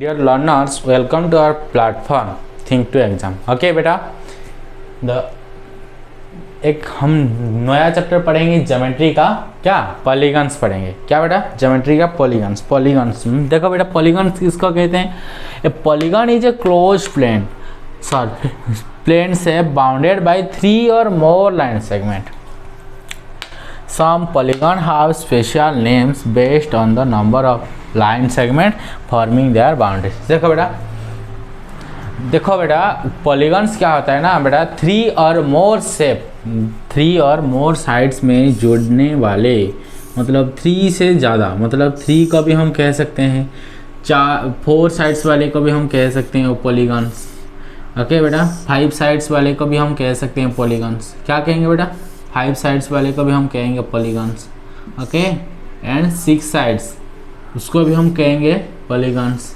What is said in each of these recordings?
Dear learners, welcome to our platform Think to Exam. Okay बेटा, एक हम नया चैप्टर पढ़ेंगे ज्योमेट्री का। क्या पॉलीगन्स पढ़ेंगे? क्या बेटा? ज्योमेट्री का पॉलीगन्स देखो बेटा, पॉलीगन्स किसको कहते हैं? A polygon is a close plane plane से bounded by 3 or more line segment. Some polygon have special names based on the number of line segment forming their boundaries. देखो बेटा polygons क्या होता है ना बेटा, 3 or more shape, 3 or more sides में जोड़ने वाले, मतलब 3 से ज़्यादा, मतलब 3 को भी हम कह सकते हैं, 4 साइड्स वाले को भी हम कह सकते हैं वो पॉलीगन्स। ओके बेटा, 5 साइड्स वाले को भी हम कह सकते हैं पॉलीगन्स। क्या कहेंगे बेटा? 5 साइड्स वाले को भी हम कहेंगे पॉलीगन्स। ओके, एंड 6 साइड्स उसको भी हम कहेंगे पॉलीगन्स।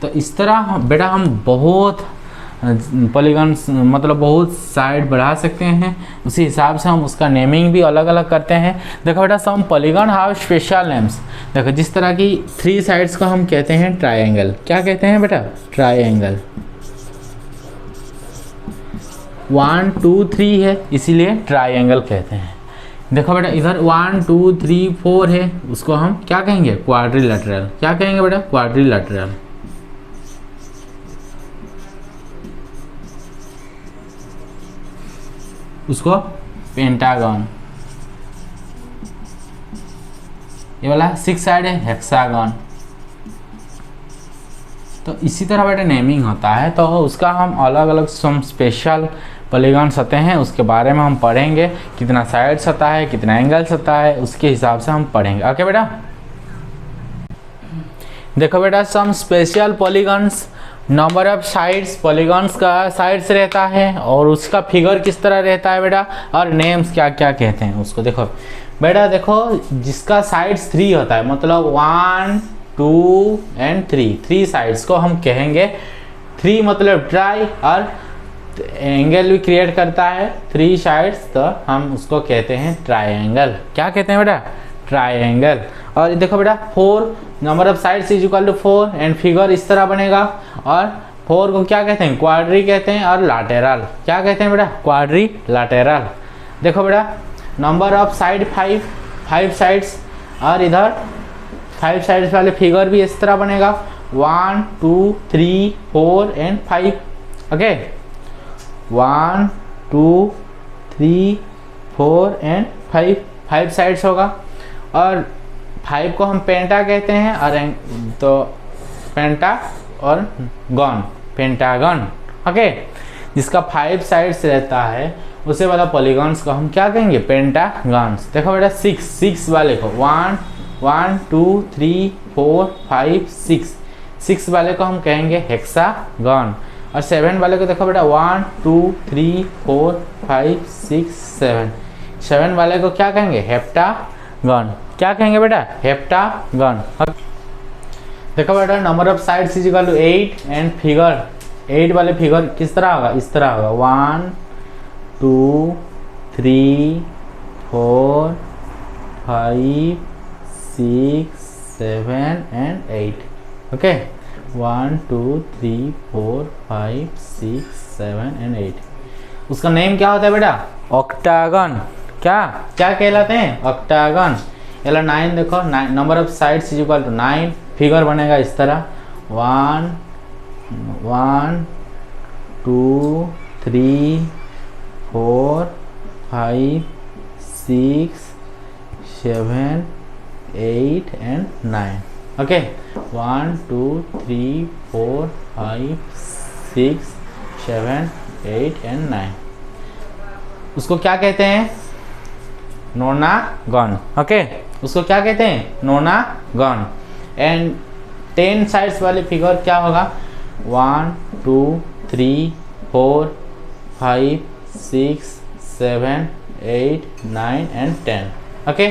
तो इस तरह बेटा हम बहुत पॉलीगन्स, मतलब बहुत साइड बढ़ा सकते हैं, उसी हिसाब से हम उसका नेमिंग भी अलग अलग करते हैं। देखो बेटा, सम पॉलीगन हैव स्पेशल नेम्स। देखो जिस तरह की 3 साइड्स को हम कहते हैं ट्रायंगल। क्या कहते हैं बेटा? ट्रायंगल। 1 2 3 है, इसीलिए ट्रायंगल कहते हैं। देखो बेटा इधर 1 2 3 4 है, उसको हम क्या कहेंगे? क्वाड्रिलेटरल। क्या कहेंगे बेटा? क्वाड्रिलेटरल। उसको पेंटागन। ये वाला 6 साइड है, हेक्सागन। तो इसी तरह बेटा नेमिंग होता है, तो उसका हम अलग अलग सम स्पेशल पॉलीगन्स होते हैं, उसके बारे में हम पढ़ेंगे। कितना साइड्स होता है, कितना एंगल्स होता है, उसके हिसाब से हम पढ़ेंगे। ओके बेटा, देखो बेटा some special polygons, number of sides, polygons का साइड्स रहता है और उसका फिगर किस तरह रहता है बेटा, और नेम्स क्या क्या कहते हैं उसको। देखो बेटा, देखो जिसका साइड्स 3 होता है, मतलब 1 2 and 3 साइड्स को हम कहेंगे। 3 मतलब ट्राई, और एंगल भी क्रिएट करता है 3 साइड्स, तो हम उसको कहते हैं ट्रायंगल। क्या कहते हैं बेटा? ट्रायंगल। और देखो बेटा 4 number of sides is equal to 4 and figure इस तरह बनेगा। और 4 को क्या कहते हैं? क्वाड्री कहते हैं। और लैटेरल क्या कहते हैं बेटा? क्वाड्री लैटेरल। देखो बेटा नंबर ऑफ साइड 5 साइड्स, और इधर 5 साइड्स वाले फिगर भी इस तरह बनेगा, 1 2 3 4 and 5। ओके, 1 2 3 4 and 5 साइड्स होगा। और 5 को हम पेंटा कहते हैं, और तो पेंटा और गन, पेंटागन। ओके, जिसका 5 साइड्स रहता है उसे वाला पॉलीगन्स को हम क्या कहेंगे? पेंटागन्स। देखो बेटा 6 वाले को 1 2 3 4 5 6 वाले को हम कहेंगे हेक्सागन। और 7 वाले को देखो बेटा 1 2 3 4 5 6 7 वाले को क्या कहेंगे? हेप्टागन। क्या कहेंगे बेटा? हेप्टागन। देखो बेटा number of sides is equal to 8 and figure 8 वाले फिगर किस तरह होगा? इस तरह होगा, 1 2 3 4 5 6 7 and 8। Okay, 1 2 3 4 5 6 7 and 8। उसका नेम क्या होता है बेटा? ऑक्टागन। क्या क्या कहलाते हैं? ऑक्टागन। याला 9 देखो, number of sides is equal to 9, figure बनेगा इस तरह, 1 2 3 4 5 6 7 8 and 9। Okay, 1 2 3 4 5 6 7 8 and 9। उसको क्या कहते हैं? नोनागन। ओके, उसको क्या कहते हैं? नोनागन। एंड 10 साइड्स वाले फिगर क्या होगा? 1 2 3 4 5 6 7 8 9 and 10। ओके,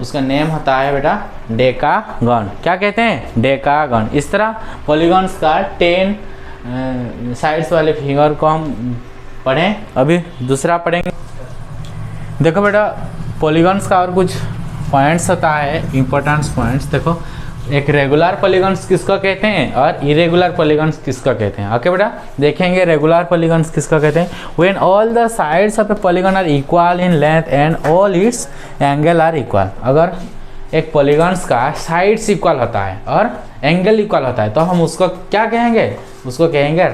उसका नेम होता है बेटा डेकागन। क्या कहते हैं? डेकागन। इस तरह पॉलीगन्स का 10 साइड्स वाले फिगर को हम पढ़ें। अभी दूसरा पढ़ेंगे। देखो बेटा पॉलीगन्स का और कुछ पॉइंट्स होता है, इम्पोर्टेंट पॉइंट्स देखो, एक रेगुलर पॉलीगॉन्स किसको कहते हैं और इरेगुलर पॉलीगॉन्स किसको कहते हैं। ओके बेटा, देखेंगे रेगुलर पॉलीगॉन्स किसको कहते हैं। When all the sides of a polygon are equal in length and all its angle are equal. अगर एक पॉलीगॉन्स का साइड्स इक्वल होता है और एंगल इक्वल होता है तो हम उसको क्या कहेंगे, उसको कहेंगे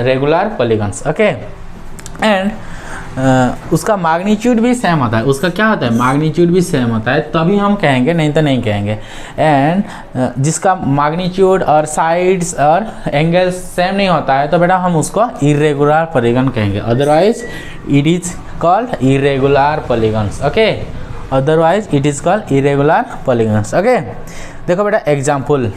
रेगुलर पॉलीगॉन्स। ओके, एंड उसका मैग्नीट्यूड भी सेम होता है, उसका क्या होता है, मैग्नीट्यूड भी सेम होता है, तभी हम कहेंगे, नहीं तो नहीं कहेंगे। एंड जिसका मैग्नीट्यूड और साइड्स और एंगल सेम नहीं होता है तो बेटा हम उसको इरेगुलर पॉलीगॉन कहेंगे, otherwise it is called irregular polygons. Okay, otherwise it is called irregular polygons. Okay, देखो बेटा example,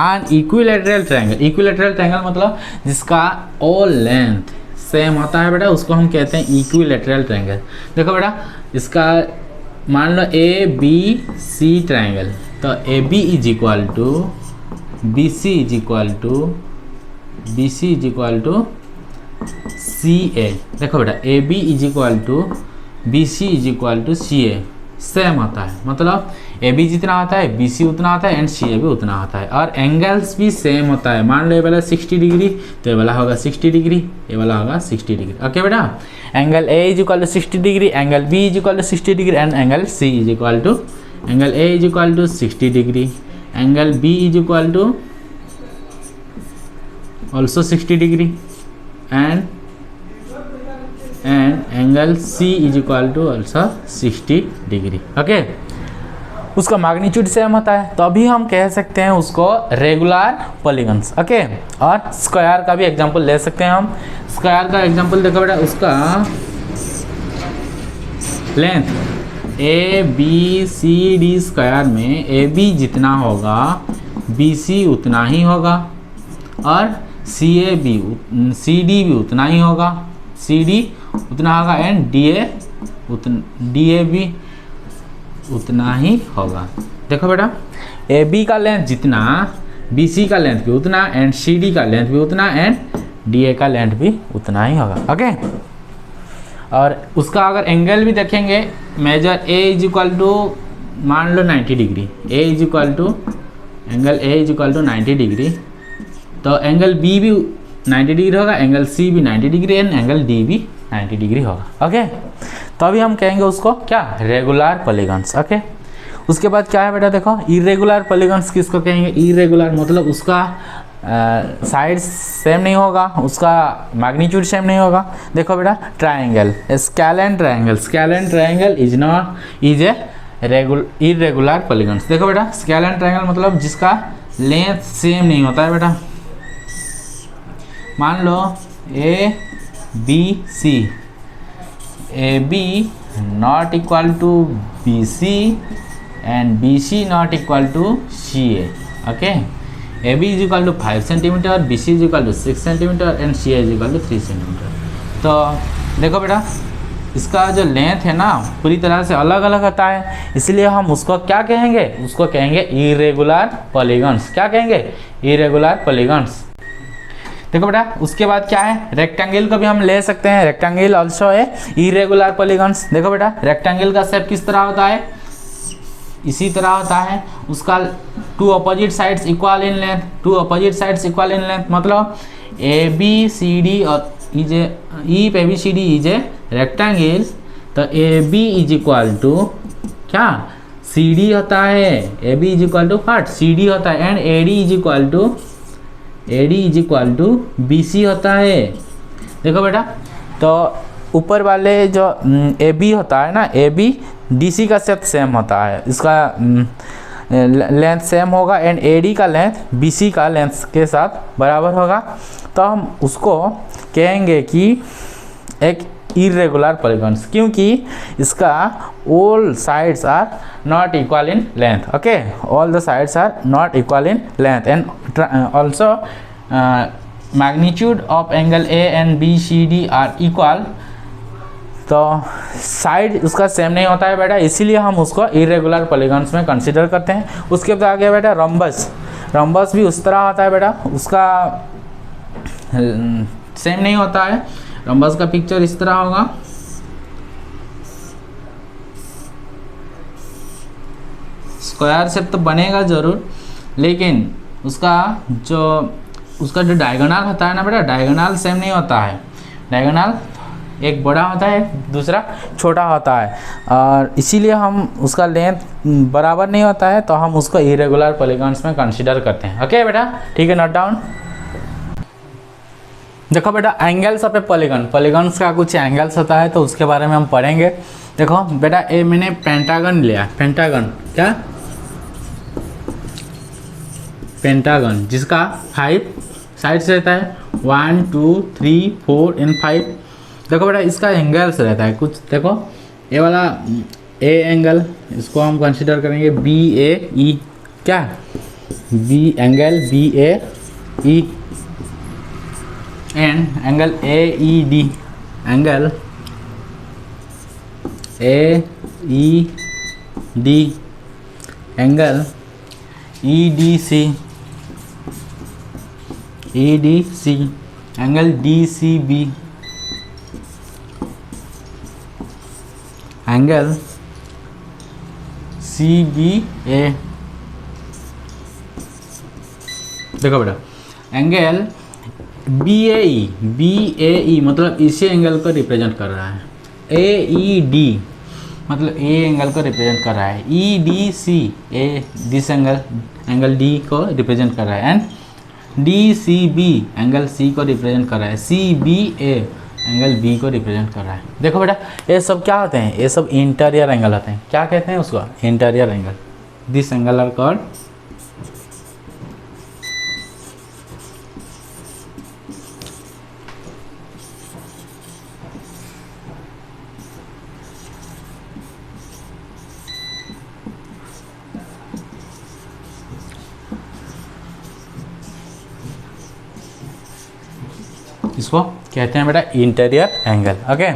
an equilateral triangle. Equilateral triangle मतलब जिसका ऑल लेंथ सेम होता है बेटा, उसको हम कहते हैं इक्विलैटरल ट्रायंगल। देखो बेटा, इसका मान लो ए बी सी ट्रायंगल, तो A B is equal to B C is equal to C A. देखो बेटा, A B is equal to B C is equal to C A, same होता है, मतलब ए बी जितना होता है B C उतना होता है एंड सी ए भी उतना होता है, और एंगल्स भी सेम होता है। मान लो ये वाला 60 डिग्री तो ये वाला होगा 60 डिग्री, ये वाला होगा 60 डिग्री। ओके बेटा, angle A is equal to 60 degree, angle B is equal to 60 degree and angle C is equal to, angle A is equal to 60 degree, angle B is equal to also 60 degree and angle C is equal to also 60 degree. Okay, उसका magnitude same होता है तो अभी हम कह सकते हैं उसको रेगुलर पॉलीगॉन्स। ओके, और स्क्वायर का भी एग्जांपल ले सकते हैं हम। स्क्वायर का एग्जांपल देखो बेटा, उसका length A B C D square में ए बी जितना होगा बी सी उतना ही होगा और सी ए बी सी डी भी उतना ही होगा, सी डी उतना होगा एंड डी ए भी उतना ही होगा। देखो बेटा, ए बी का लेंथ जितना बी सी का लेंथ भी उतना एंड सी डी का लेंथ भी उतना एंड डी ए का लेंथ भी उतना ही होगा। ओके, और उसका अगर एंगल भी देखेंगे, measure A is equal to मान लो 90 degree, A is equal to angle A is equal to 90 degree, तो एंगल बी भी 90 डिग्री होगा, एंगल सी भी 90 डिग्री एंड एंगल डी भी 90 डिग्री होगा। ओके, तो अभी हम कहेंगे उसको क्या, रेगुलर पॉलीगॉन्स। ओके, उसके बाद क्या है बेटा, देखो इरेगुलर पॉलीगॉन्स किसको कहेंगे। इरेगुलर मतलब उसका साइड सेम नहीं होगा, उसका मैग्नीट्यूड सेम नहीं होगा। देखो बेटा, triangle, scalene triangle is a irregular polygons. देखो बेटा, स्केलेन ट्रायंगल मतलब जिसका लेंथ सेम नहीं होता है बेटा। मान लो A B C, A B not equal to B C and B C not equal to C A. Okay, A B is equal to 5 centimetre, B C is equal to 6 centimetre and C A is equal to 3 centimetre. तो देखो बेटा, इसका जो length है ना पूरी तरह से अलग अलग होता है, इसलिए हम उसको क्या कहेंगे, उसको कहेंगे इरेगुलर पॉलीगॉन्स। क्या कहेंगे, इरेगुलर पॉलीगॉन्स। देखो बेटा, उसके बाद क्या है, रेक्टेंगल को भी हम ले सकते हैं, रेक्टेंगल ऑल्सो है इरेगुलर पॉलीगॉन्स। देखो बेटा, रेक्टेंगल का शेप किस तरह होता है, इसी तरह होता है, उसका two opposite sides equal in length, two opposite sides equal in length, मतलब ए बी सी डी और इज ई पे B C D is a rectangle, तो A B is equal to क्या, सी डी होता है, A B is equal to what, C D होता है and A D is equal to B C होता है। देखो बेटा, तो ऊपर वाले जो ए बी होता है ना, ए बी डी सी का शेप सेम होता है, इसका लेंथ सेम होगा एंड ए डी का लेंथ बी सी का लेंथ के साथ बराबर होगा, तो हम उसको कहेंगे कि एक इरेगुलर पॉलीगॉन्स, क्योंकि इसका all sides are not equal in length. Okay, all the sides are not equal in length and also magnitude of angle A and B C D are equal, तो साइड उसका same नहीं होता है बेटा, इसीलिए हम उसको इरेगुलर पॉलीगॉन्स में कंसीडर करते हैं। उसके बाद आ गया बेटा रम्बस। रम्बस भी उस तरह होता है बेटा, उसका सेम नहीं होता है। रम्बस का पिक्चर इस तरह होगा, स्क्वायर शेप तो बनेगा ज़रूर, लेकिन उसका जो डायगोनल होता है ना बेटा, डायगोनल सेम नहीं होता है। डायगोनल एक बड़ा होता है, दूसरा छोटा होता है, और इसीलिए हम उसका लेंथ बराबर नहीं होता है, तो हम उसको इरेगुलर पॉलीगॉन्स में कंसीडर करते हैं। ओके बेटा, ठीक है, नोट डाउन। देखो बेटा, angles of a polygon, polygons का कुछ एंगल्स होता है, तो उसके बारे में हम पढ़ेंगे। देखो बेटा, ये मैंने पेंटागन लिया, पेंटागन क्या, पेंटागन जिसका 5 साइड्स रहता है, 1 2 3 4 एंड 5। देखो बेटा, इसका एंगल्स रहता है कुछ, देखो ये वाला ए एंगल, इसको हम कंसीडर करेंगे बी ए ई, क्या B angle B A E, and angle A E D, angle A E D, angle E D C, E D C, angle D C B, angle C B A. देखो बेटा, angle B A ई मतलब इसी angle को represent कर रहा है, ए E D मतलब A angle को रिप्रेजेंट कर रहा है, E D C A this angle D को रिप्रेजेंट कर रहा है, and D C B angle C को रिप्रेजेंट कर रहा है, C B A angle B को रिप्रेजेंट कर रहा है। देखो बेटा, ये सब क्या होते हैं, ये सब इंटीरियर एंगल होते हैं। क्या कहते हैं उसको, interior angle. This angle are called इसको कहते हैं बेटा इंटीरियर एंगल। ओके,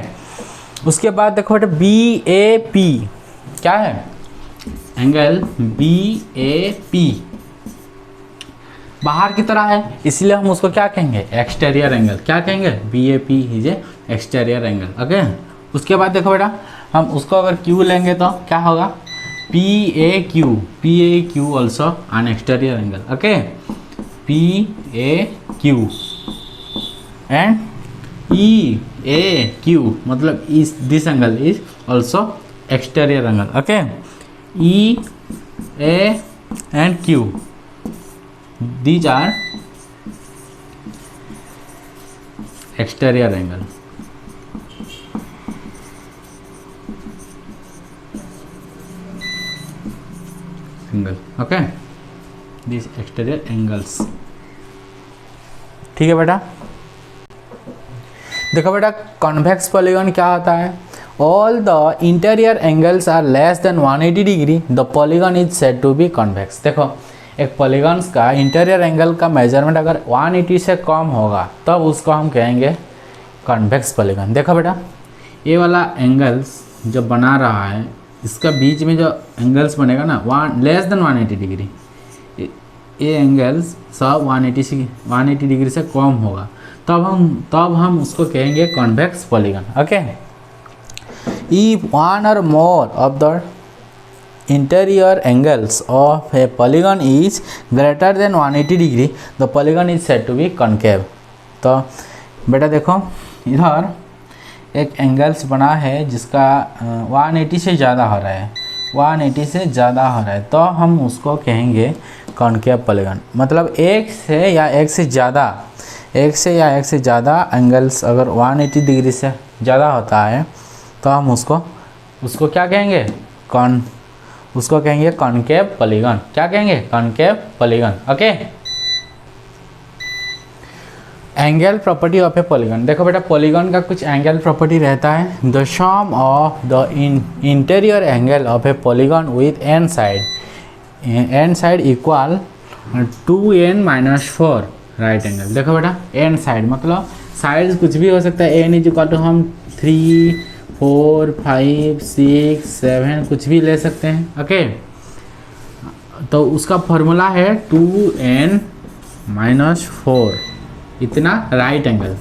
उसके बाद देखो बेटा, बी ए पी क्या है, एंगल बी ए पी बाहर की तरह है, इसलिए हम उसको क्या कहेंगे, एक्सटीरियर एंगल। क्या कहेंगे, B A P is a exterior angle. Okay, उसके बाद देखो बेटा, हम उसको अगर क्यू लेंगे तो क्या होगा, P A Q also an exterior angle. Okay, P A Q and E A Q मतलब इस this angle is also exterior angle. Okay, E A and Q, these are exterior angle. Okay, these exterior angles. ठीक है बेटा। देखो बेटा, convex polygon क्या होता है, all the interior angles are less than 180 degree, the polygon is said to be convex. देखो, एक पॉलीगॉन्स का इंटीरियर एंगल का मेजरमेंट अगर 180 से कम होगा तब उसको हम कहेंगे कॉन्वेक्स पॉलीगॉन। देखो बेटा, ये वाला एंगल्स जो बना रहा है, इसका बीच में जो एंगल्स बनेगा ना, लेस देन 180 डिग्री, ये एंगल्स सब 180 डिग्री से कम होगा, तब हम उसको कहेंगे convex polygon. Okay, if one or more of the interior angles of a polygon is greater than 180 degree, the polygon is said to be concave। तो बेटा देखो, इधर एक एंगल्स बना है जिसका 180 से ज़्यादा हो रहा है, 180 से ज़्यादा हो रहा है, तो हम उसको कहेंगे कॉन्केव पॉलीगॉन। मतलब एक से या एक से ज़्यादा एंगल्स अगर 180 डिग्री से ज़्यादा होता है तो हम उसको क्या कहेंगे, उसको कहेंगे कॉन्केव पॉलीगॉन। क्या कहेंगे, concave polygon. Okay, angle property of a polygon. देखो बेटा, पॉलीगॉन का कुछ एंगल प्रॉपर्टी रहता है। The sum of the interior angle of a polygon with n side equal 2n-4 right angle. देखो बेटा, एन साइड मतलब साइड कुछ भी हो सकता है, एन इज इक्वल टू हम 3 4 5 6 7 कुछ भी ले सकते हैं। ओके, तो उसका फॉर्मूला है 2n-4 इतना राइट एंगल।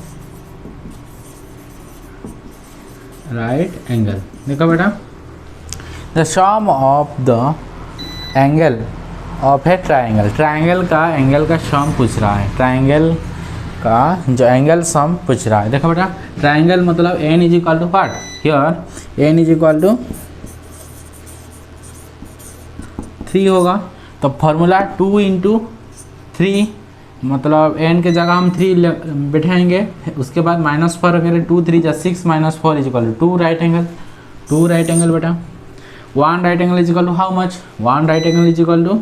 देखो बेटा, the sum of the angle of a triangle, triangle का एंगल का सम पूछ रहा है, ट्राइंगल का जो एंगल सम पूछ रहा है। देखो बेटा ट्राइंगल मतलब n is equal to what, here N is equal to 3 होगा, तो फॉर्मूला 2 इंटू 3, मतलब एन के जगह हम 3 बैठाएंगे, उसके बाद -4 वगैरह 2 3 जा 6 -4 is equal to 2 right angle, 2 right angle बेटा। 1 right angle is equal to how much, 1 right angle is equal to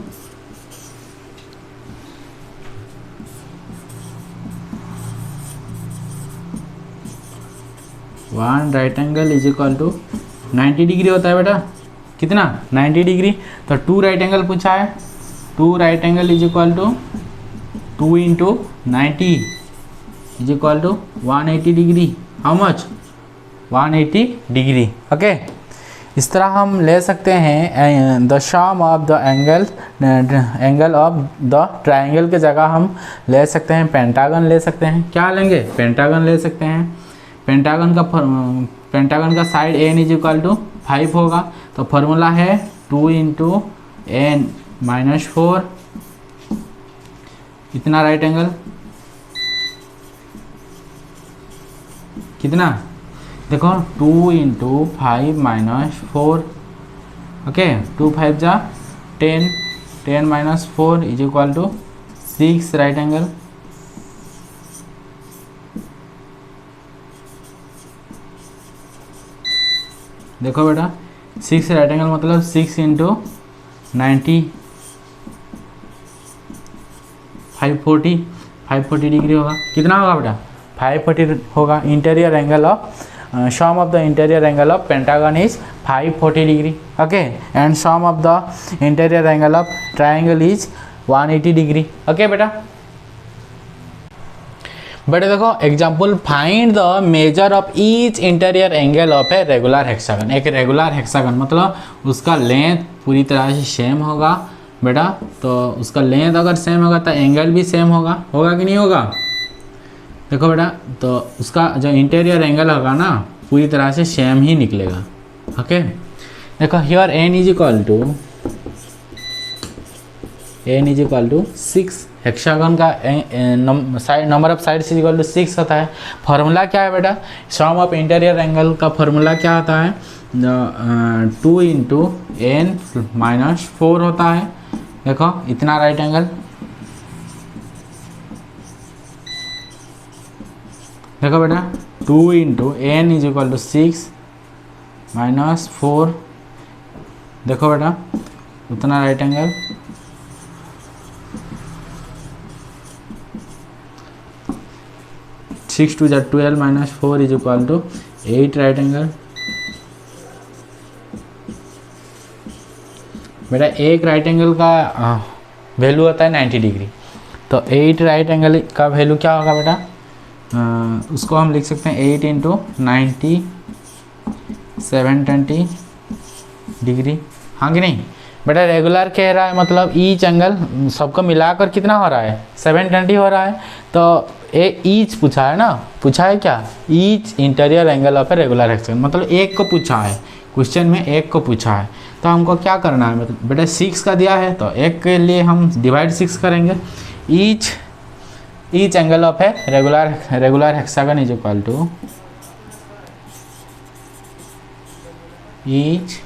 1 right angle is equal to 90 degree होता है बेटा, कितना 90 डिग्री। तो 2 राइट एंगल पूछा है, 2 right angle is equal to 2 into 90 is equal to 180 degree, how much 180 degree. Okay इस तरह हम ले सकते हैं the sum of the angle of the triangle के जगह हम ले सकते हैं पेंटागन ले सकते हैं, क्या लेंगे पेंटागन ले सकते हैं। पेंटागन का side n is equal to 5 होगा, तो फॉर्मूला है 2 इंटू एन -4, इतना राइट एंगल कितना, देखो 2 इंटू 5 -4, ओके 2 5 जा 10, 10 -4 is equal to 6 right angle. देखो बेटा 6 राइट एंगल मतलब 6 इंटू 90 540 डिग्री होगा, कितना होगा बेटा 540 होगा। Interior angle of sum of the interior angle of pentagon is 540 degree, okay and sum of the interior angle of triangle is 180 degree. Okay बेटा देखो example find the measure of each interior angle of a regular hexagon. एक regular hexagon मतलब उसका length पूरी तरह से same होगा बेटा, तो उसका लेंथ अगर सेम होगा तो एंगल भी सेम होगा कि नहीं होगा। देखो बेटा तो उसका जो इंटीरियर एंगल होगा ना पूरी तरह से सेम ही निकलेगा। ओके देखो here N is equal to 6, hexagon का number of sides is equal to 6 होता है। फार्मूला क्या है बेटा, सम ऑफ इंटीरियर एंगल का फार्मूला क्या होता है 2 इंटू एन -4 होता है। देखो इतना राइट एंगल, देखो बेटा 2 into n is equal to 6 -4, देखो बेटा उतना राइट एंगल। सिक्स 2 जा 12 -4 is equal to 8 right angle. बेटा एक राइट एंगल का वैल्यू होता है 90 डिग्री, तो 8 राइट एंगल का वैल्यू क्या होगा बेटा, उसको हम लिख सकते हैं 8 इंटू 90 720 डिग्री, हाँ कि नहीं बेटा। रेगुलर कह रहा है मतलब ईच एंगल सबको मिलाकर कितना हो रहा है 720 हो रहा है, तो ईच पूछा है ना, पूछा है क्या each interior angle of a regular hexagon, मतलब एक को पूछा है क्वेश्चन में, एक को पूछा है। तो हमको क्या करना है मतलब बेटा 6 का दिया है तो एक के लिए हम डिवाइड 6 करेंगे। Each angle of a regular hexagon is equal to each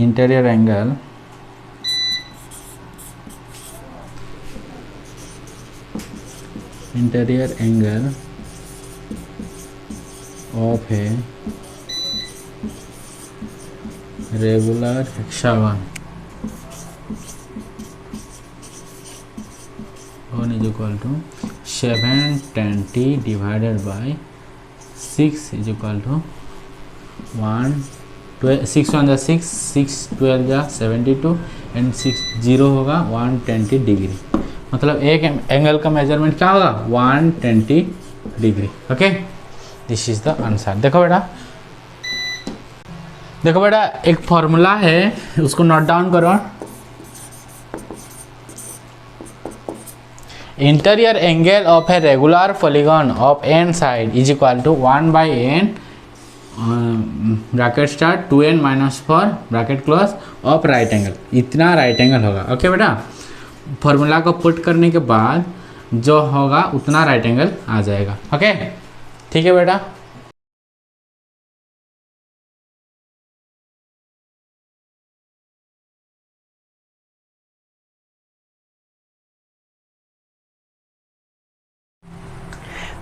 interior angle of a regular hexagon one is equal to 720 divided by 6 is equal to 6 1 जा 6 6 12 जा 72 एंड 6 0 होगा 120 डिग्री, मतलब एक एंगल का मेजरमेंट क्या होगा 120 degree. Okay this is the answer. देखो बेटा एक फॉर्मूला है उसको नोट डाउन करो। Interior angle of a regular polygon of n side is equal to 1/n bracket start 2n minus 4 bracket close of right angle, इतना right angle होगा। Okay बेटा, formula को पुट करने के बाद जो होगा उतना राइट एंगल आ जाएगा। ओके ठीक है बेटा।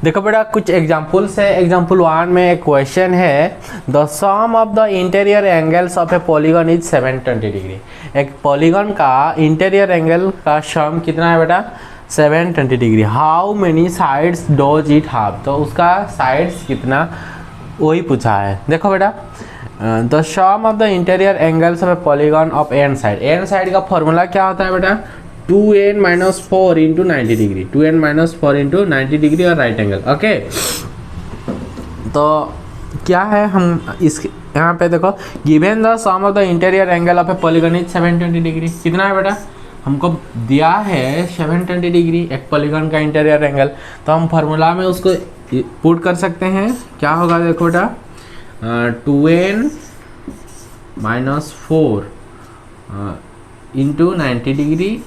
देखो बेटा कुछ एग्जाम्पल्स है। एग्जाम्पल 1 में एक क्वेश्चन है, the sum of the interior angles of a polygon is 720 degree. एक पॉलीगन का इंटीरियर एंगल का सम कितना है बेटा? 720 degree. How many sides does it have, तो उसका साइड्स कितना वही पूछा है। देखो बेटा the sum of the interior angles of a polygon of n side, n side का फॉर्मूला क्या होता है बेटा? 2n minus 4 into 90 degree, 2n minus 4 into 90 degree और राइट एंगल। ओके तो क्या है, हम इस यहाँ पे देखो given the sum of the interior angle of a polygon is 720 degree. कितना है बेटा? हमको दिया है 720 डिग्री एक पॉलीगन का इंटीरियर एंगल, तो हम फार्मूला में उसको पुट कर सकते हैं। क्या होगा देखो बेटा, 2n minus 4 into 90 degree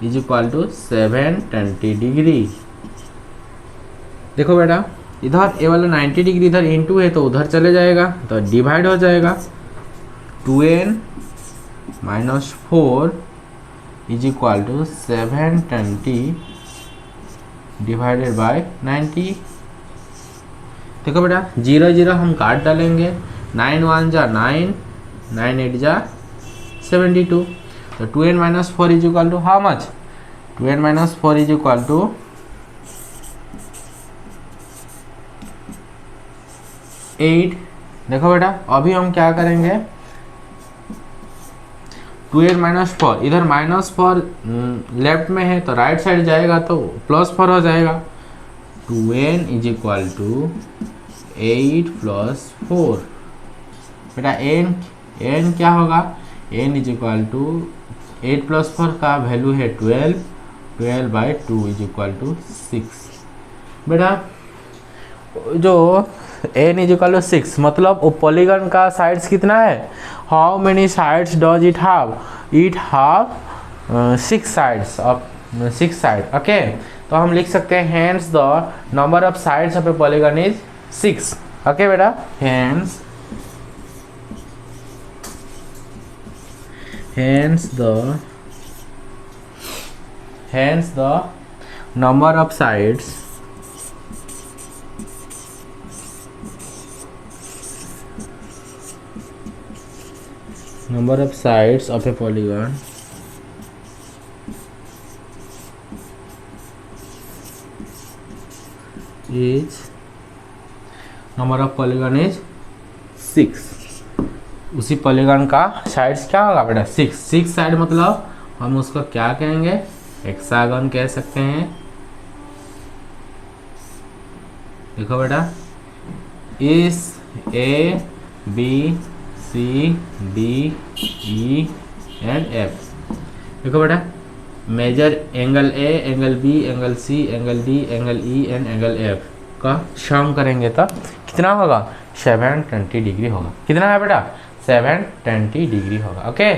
is equal to 720 degree. देखो बेटा इधर ये वाला 90 डिग्री इधर इंटू है तो उधर चले जाएगा तो डिवाइड हो जाएगा। 2n minus 4 is equal to 720 divided by 90। देखो बेटा 0 0 हम काट डालेंगे, 9 1 जा 9, 9 8 जा 72। तो 2n minus 4 is equal to how much? 2n minus 4 is equal to 8। देखो बेटा अभी हम क्या करेंगे, 2n माइनस 4 इधर माइनस 4 लेफ्ट में है तो राइट साइड जाएगा तो प्लस 4 हो जाएगा। 2n is equal to 8 plus 4। बेटा n क्या होगा? n is equal to 8 plus 4 का वैल्यू है 12, 12 बाई 2 इज इक्वल टू 6। बेटा जो n इज इक्वल टू 6 मतलब वो पॉलीगन का साइड्स कितना है? How many sides does it have? It have 6 sides of 6 side. Okay तो हम लिख सकते हैं hence the number of sides of a polygon is 6। Okay बेटा hence the number of sides of a polygon is number of polygon is 6। उसी polygon का sides क्या होगा बेटा? 6 साइड मतलब हम उसको क्या कहेंगे? हेक्सागन कह सकते हैं। देखो बेटा इस A B C D E and F। देखो बेटा measure angle A, angle B, angle C, angle D, angle E and angle F का सम करेंगे तो कितना होगा? 720 डिग्री होगा। कितना है बेटा? 720 डिग्री होगा। ओके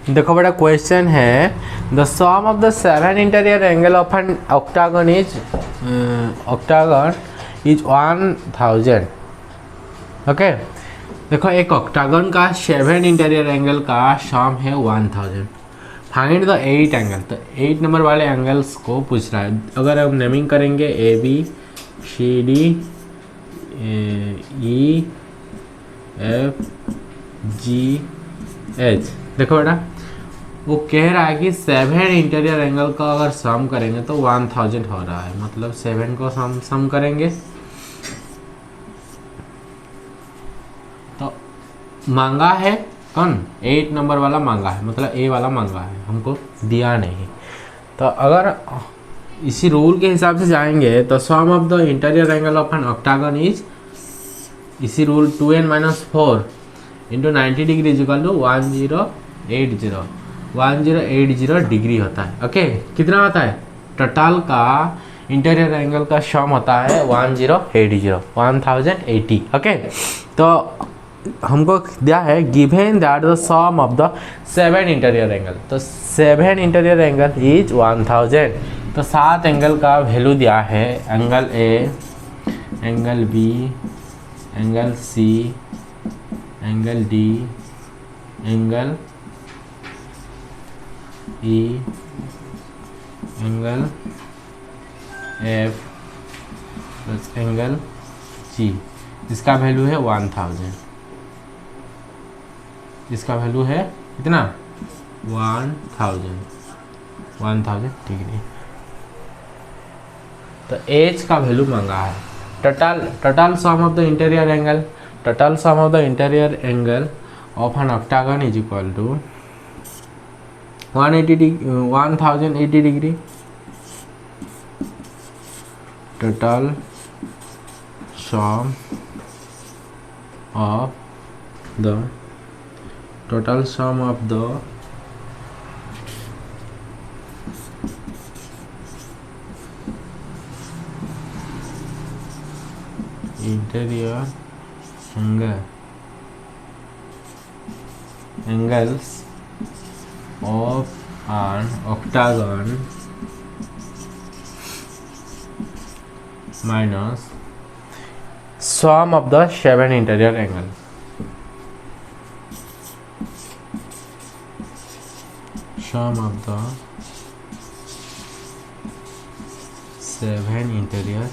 देखो बेटा क्वेश्चन है, the sum of the 7 interior angle of an octagon is 1000। Okay देखो एक ऑक्टागन का 7 इंटीरियर एंगल का सम है 1000। फाइंड द 8 एंगल, तो 8 नंबर वाले एंगल्स को पूछ रहा है। अगर हम नेमिंग करेंगे AB CD E F G H। देखो बेटा वो कह रहा है कि 7 इंटीरियर एंगल का अगर सम करेंगे तो 1000 हो रहा है, मतलब 7 को सम करेंगे तो मांगा है कौन? 8 नंबर वाला मांगा है, मतलब A वाला मांगा है, हमको दिया नहीं। तो अगर इसी रूल के हिसाब से जाएंगे तो sum of the interior angle of an octagon is, इसी rule 2n minus 4 into 90 degree is equal to 1080 degree होता है। ओके कितना होता है? टोटल का इंटीरियर एंगल का सम होता है 1080 ओके। तो हमको दिया है given that the sum of the 7 interior angle, तो 7 इंटीरियर एंगल इज 1000। तो 7 एंगल का वैल्यू दिया है, angle A, angle B, angle C, angle D, angle E, angle F plus angle G. इसका वैल्यू है 1000, इसका वैल्यू है कितना 1000 डिग्री। तो एच का वैल्यू मांगा है, total sum of the interior angle, total sum of the interior angle of an octagon is equal to 1080 degree. Total sum of the interior angles of an octagon minus sum of the 7 interior angle. Sum of the 7 interior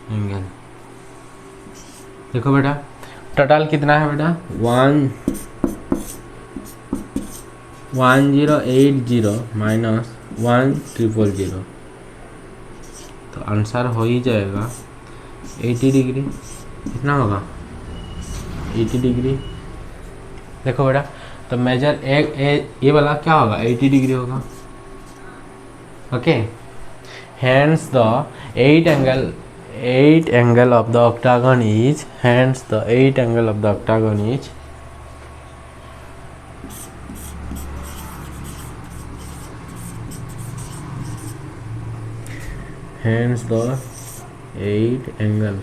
angle. देखो बेटा total कितना है बेटा 1080 minus 1000, तो answer हो ही जाएगा 80 degree. कितना होगा 80 डिग्री। देखो बेटा तो मेजर ये वाला क्या होगा 80 डिग्री होगा okay. Hence the 8 angle of the octagon is, hence the 8 angle of the octagon is hence the 8 angle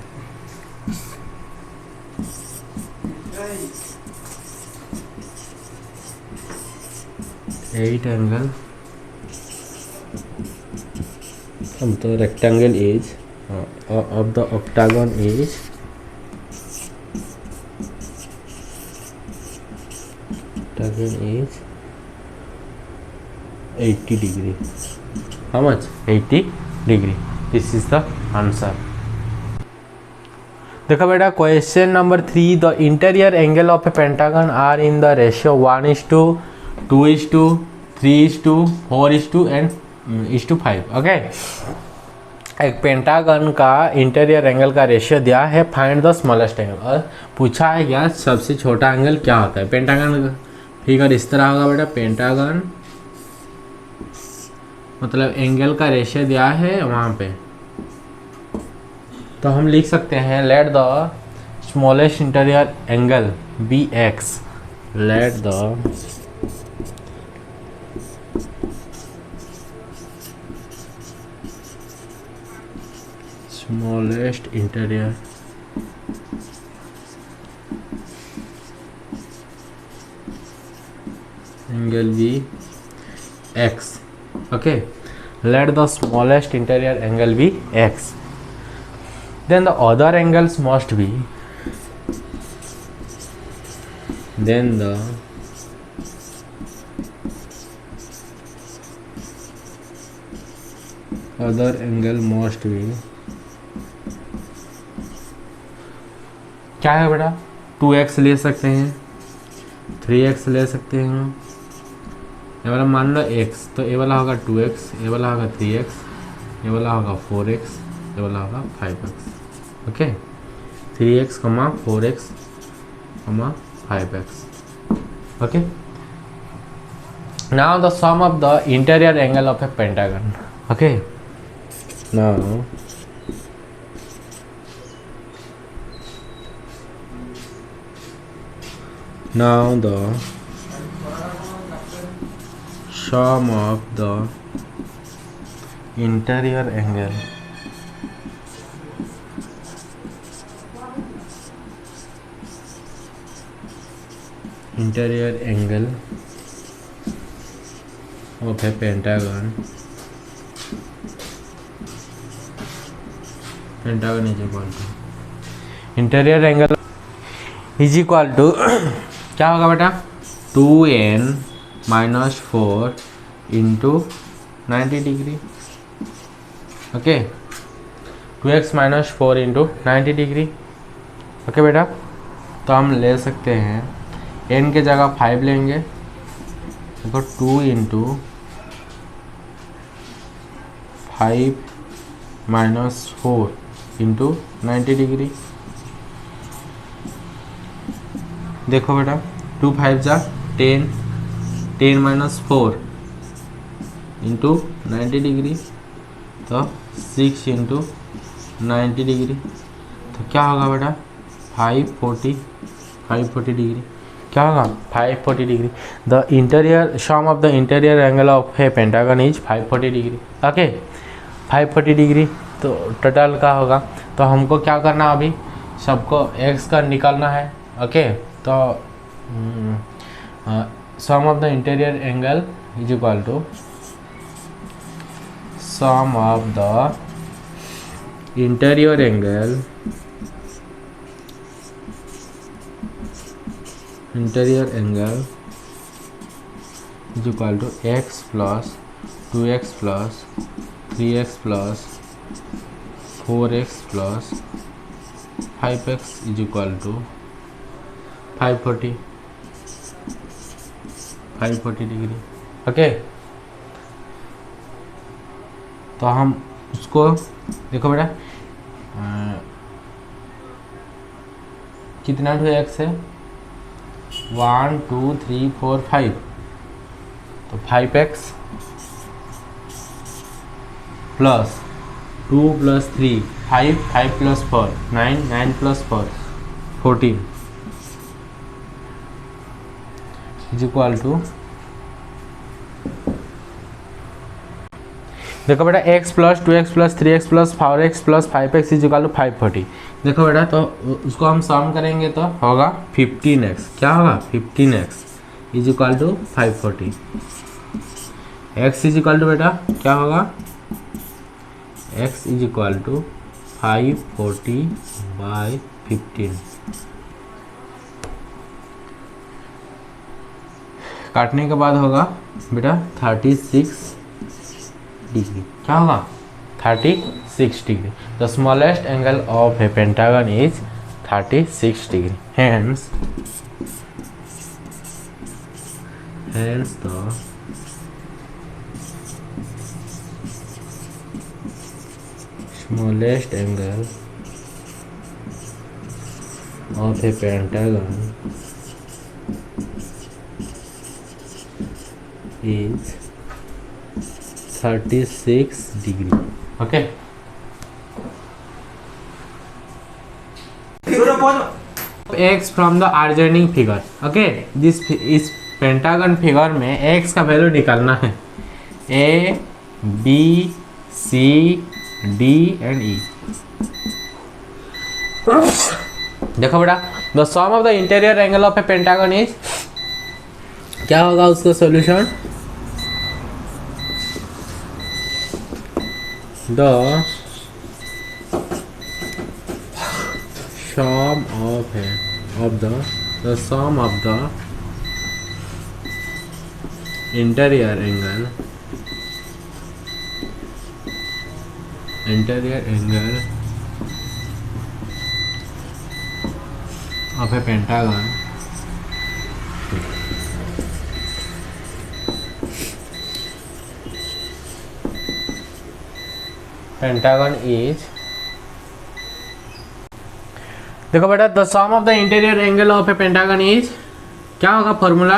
the rectangle is of the octagon is octagon is 80 degree. How much 80 degree. This is the answer. देखो बेटा question number 3, the interior angle of a pentagon are in the ratio 1:2, 2:3, 4:4 and 5 okay. एक pentagon का interior angle का ratio दिया है, find the smallest angle, और पूछा है क्या सबसे छोटा एंगल क्या होता है। पेंटागन का फिगर इस तरह होगा बेटा, पेंटागन मतलब एंगल का रेशियो दिया है वहाँ पे, तो हम लिख सकते हैं let the smallest interior angle be x, let the smallest interior angle be x okay. Let the smallest interior angle be x, then the other angles must be, then the other angle must be क्या है बेटा 2x ले सकते हैं, 3x ले सकते हैं। ये वाला मान लो x, तो ये वाला होगा 2x, ये वाला होगा 3x, ये वाला होगा 4x, ये वाला होगा 5x okay. 3x, 4x, 5x okay. Now the sum of the interior angle of a pentagon okay. Now now the sum of the interior angle of a pentagon is equal to interior angle is equal to क्या होगा बेटा 2n minus 4 into 90 degree. Okay 2x minus 4 into 90 degree. Okay बेटा, तो हम ले सकते हैं n के जगह 5 लेंगे, देखो 2 इंटू 5 माइनस 4 इंटू 90 डिग्री। देखो बेटा 2 5 जा 10, 10 माइनस 4 इंटू 90 डिग्री, तो 6 इंटू 90 डिग्री, तो क्या होगा बेटा 540 डिग्री। क्या होगा 540 degree. The interior sum of the interior angle of a pentagon is 540 degree. Okay 540 degree तो टोटल का होगा। तो हमको क्या करना अभी, सबको x का निकालना है। ओके तो sum of the interior angle is equal to sum of the interior angle is equal to x plus 2x plus 3x plus 4x plus 5x is equal to 540 degree. Okay तो हम उसको देखो बेटा कितना 2x है 1 2 3 4 5, तो 5x plus 2 plus 3 5 5 plus 4 9 9 plus 4 14 is equal to, देखो बेटा x plus 2x plus 3x plus 4x plus 5x is equal to 540। देखो बेटा तो उसको हम सम करेंगे तो होगा 15x। क्या होगा 15x is equal to 540। x is equal to बेटा क्या होगा x is equal to 540 by 15। काटने के बाद होगा बेटा 36 डिग्री। क्या होगा 36 degree. The smallest angle of a pentagon is 36 degree. Hence the smallest angle of a pentagon is 36 degree. Okay. X from the argenic figure. Okay. इस pentagon figure में x का वैल्यू निकालना है। A, B, C, D and E. देखो बेटा the sum of the interior angle of a pentagon is, क्या होगा उसका solution, the sum of the interior angle of a pentagon is, देखो बेटा the sum of the interior angle of a pentagon is, क्या होगा formula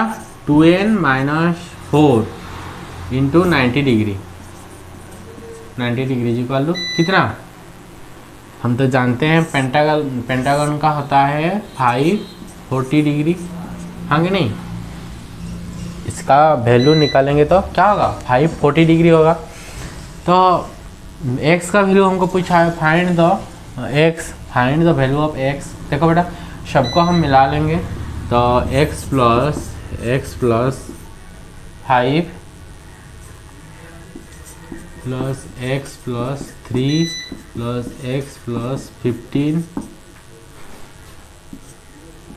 2n minus 4 into 90 degree. 90 degree equal to कितना, हम तो जानते हैं पेंटागन का होता है 540 डिग्री। हाँ कि नहीं। इसका वैल्यू निकालेंगे तो क्या होगा, 540 डिग्री होगा। तो x का वैल्यू हमको पूछा है, find the value of x। देखो बेटा सबको हम मिला लेंगे, तो x plus 5 plus x plus 3 plus x plus 15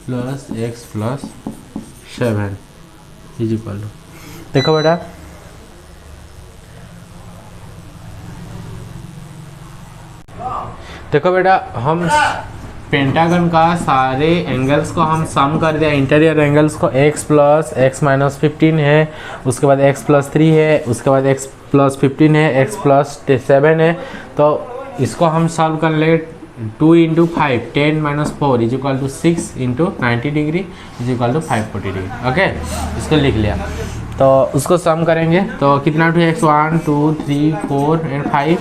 plus x plus 7 is equal to, देखो बेटा हम पेंटागन का सारे एंगल्स को हम सम कर दिया। इंटीरियर एंगल्स को x प्लस x माइनस 15 है, उसके बाद x प्लस 3 है, उसके बाद x प्लस 15 है, x प्लस 7 है। तो इसको हम सॉल्व कर ले, 2 into 5 10 minus 4 is equal to 6 into 90 degree is equal to 540 degree. Okay, इसको लिख लिया। तो उसको सम करेंगे तो कितना टू x 1 2 3 4 एंड 5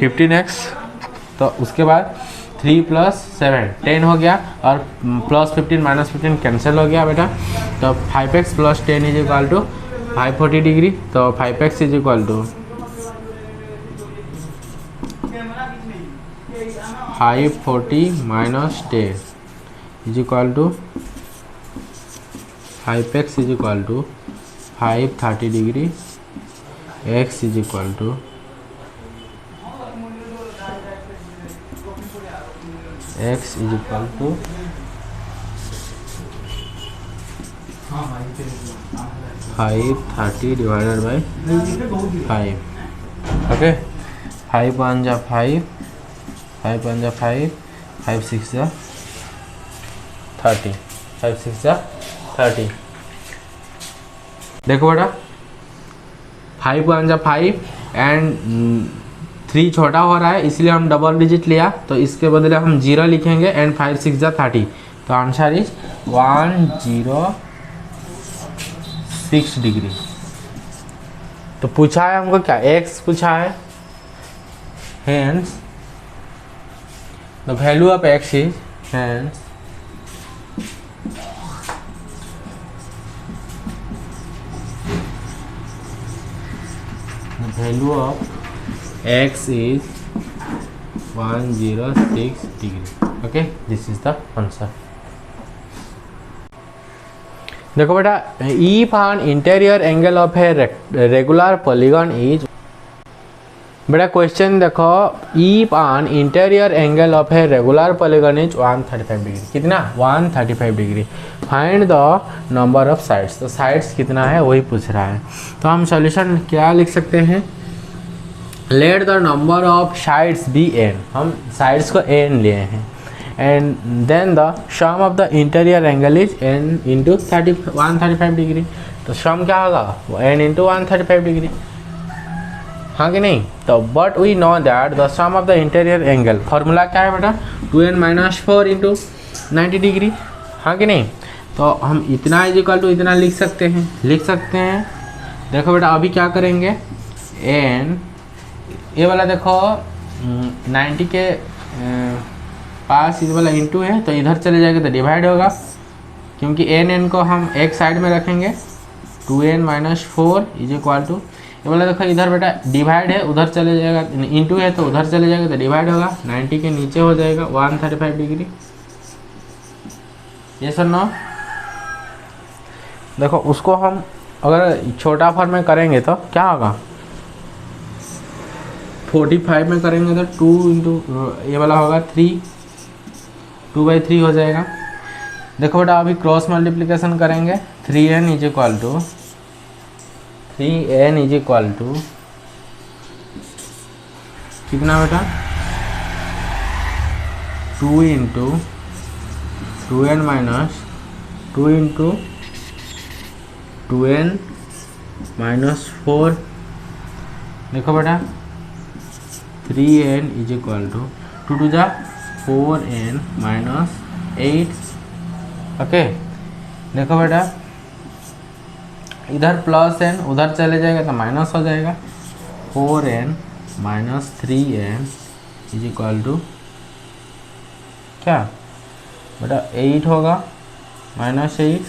15x। तो उसके बाद 3 प्लस 7 10 हो गया, और प्लस 15 माइनस 15 कैंसिल हो गया बेटा। तो 5x plus 10 is equal to 540 degree. तो 5x is equal to 540 minus 10 is equal to 5x is equal to 530 degree, x is equal to x is equal to 530 divided by 5। Okay, 5 1 जा 5, 5 1 जा 5, 5 6 जा 30, 5 6 जा 30। देखो बेटा 5 1 जा 5 एंड 3 छोटा हो रहा है, इसलिए हम डबल डिजिट लिया। तो इसके बदले हम 0 लिखेंगे एंड 5 6 जा 30। तो आंसर इज 106 डिग्री। तो पूछा है हमको क्या, x पूछा है। Hence the value of x is value of x is 106 degree. Okay, this is the answer. देखो बेटा, if an interior angle of a regular polygon is, बेटा क्वेश्चन देखो, if an interior angle of a regular polygon is 135 degree, कितना 135 degree, find the number of sides. तो sides कितना है वही पूछ रहा है। तो हम सॉल्यूशन क्या लिख सकते हैं, let the number of sides be n, हम साइड्स को n लिए हैं, and then the sum of the interior angle is n into 135 degree. तो सम क्या होगा, n इंटू 135 डिग्री, हाँ कि नहीं। तो but we know that the sum of the interior angle, formula क्या है बेटा, 2n माइनस 4 इंटू 90 डिग्री, हाँ कि नहीं। तो हम इतना इज इक्वल टू इतना लिख सकते हैं। देखो बेटा अभी क्या करेंगे, n ये वाला देखो 90 के पास इस वाला इंटू है, तो इधर चले जाएगा तो डिवाइड होगा, क्योंकि n को हम एक साइड में रखेंगे। 2n minus 4 is equal to, ये वाला देखो इधर बेटा डिवाइड है, उधर चले जाएगा, इंटू है तो उधर चले जाएगा तो डिवाइड होगा, 90 के नीचे हो जाएगा 135 डिग्री। ये सर नो। देखो उसको हम अगर छोटा फॉर्म में करेंगे तो क्या होगा, 45 में करेंगे तो 2 इंटू ये वाला होगा 3, 2/3 हो जाएगा। देखो बेटा अभी क्रॉस मल्टीप्लिकेशन करेंगे, 3n इज इक्वल टू कितना बेटा, 2 into 2n minus 2 into 2n minus 4। देखो बेटा 3n is equal to 2 to जा 4n माइनस 8। ओके, देखो बेटा इधर प्लस n उधर चले जाएगा तो माइनस हो जाएगा, 4n minus 3n is equal to क्या बेटा 8 होगा, -8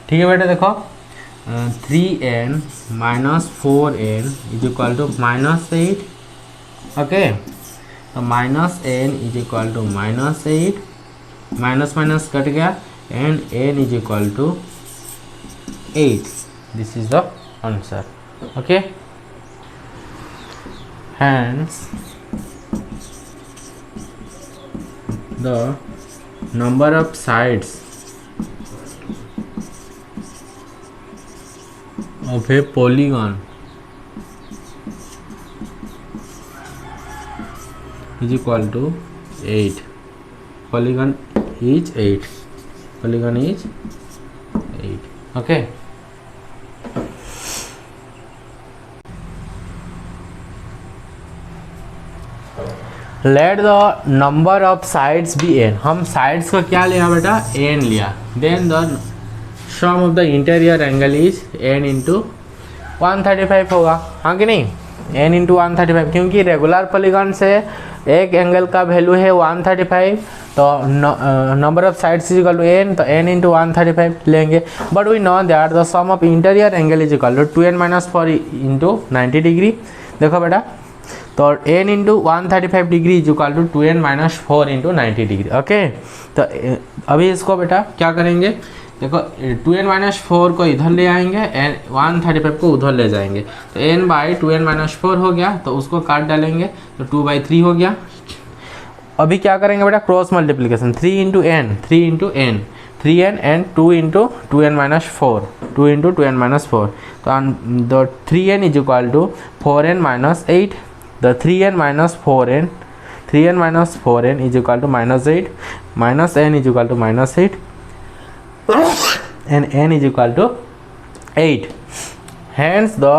ठीक है बेटा, देखो 3n minus 4n is equal to -8। Okay, तो -n is equal to -8, minus minus cut गया, and n is equal to 8। This is the answer. Okay, hence the number of sides of a polygon is equal to 8. Polygon is 8. Polygon is 8. Okay. Let the number of sides be n। हम sides का क्या लिया बेटा, n लिया। Then the sum of the interior angle is n into 135 होगा, हाँ कि नहीं, n इंटू 135, क्योंकि रेगुलर पॉलीगॉन से एक एंगल का वैल्यू है 135, तो number of sides is equal to n, तो n इंटू 135 लेंगे। But we know that the sum of interior angle is equal to 2n minus 4 into 90 degree. देखो बेटा, तो n into 135 degree is equal to 2n minus 4 into 90 degree. Okay, तो अभी इसको बेटा क्या करेंगे, देखो 2n माइनस 4 को इधर ले आएंगे, एन 135 को उधर ले जाएंगे, तो n बाई 2n माइनस 4 हो गया, तो उसको काट डालेंगे तो 2/3 हो गया। अभी क्या करेंगे बेटा, cross multiplication, 3 into n, 3 into n, 3n and 2 into 2n minus 4, 2 into 2n minus 4, तो 3n is equal to 4n minus 8, the 3n minus 4n, 3n minus 4n is equal to -8, minus n is equal to -8, and n is equal to 8. Hence the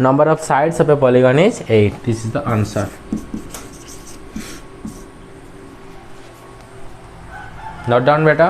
number of sides of a polygon is 8. This is the answer. Note down beta.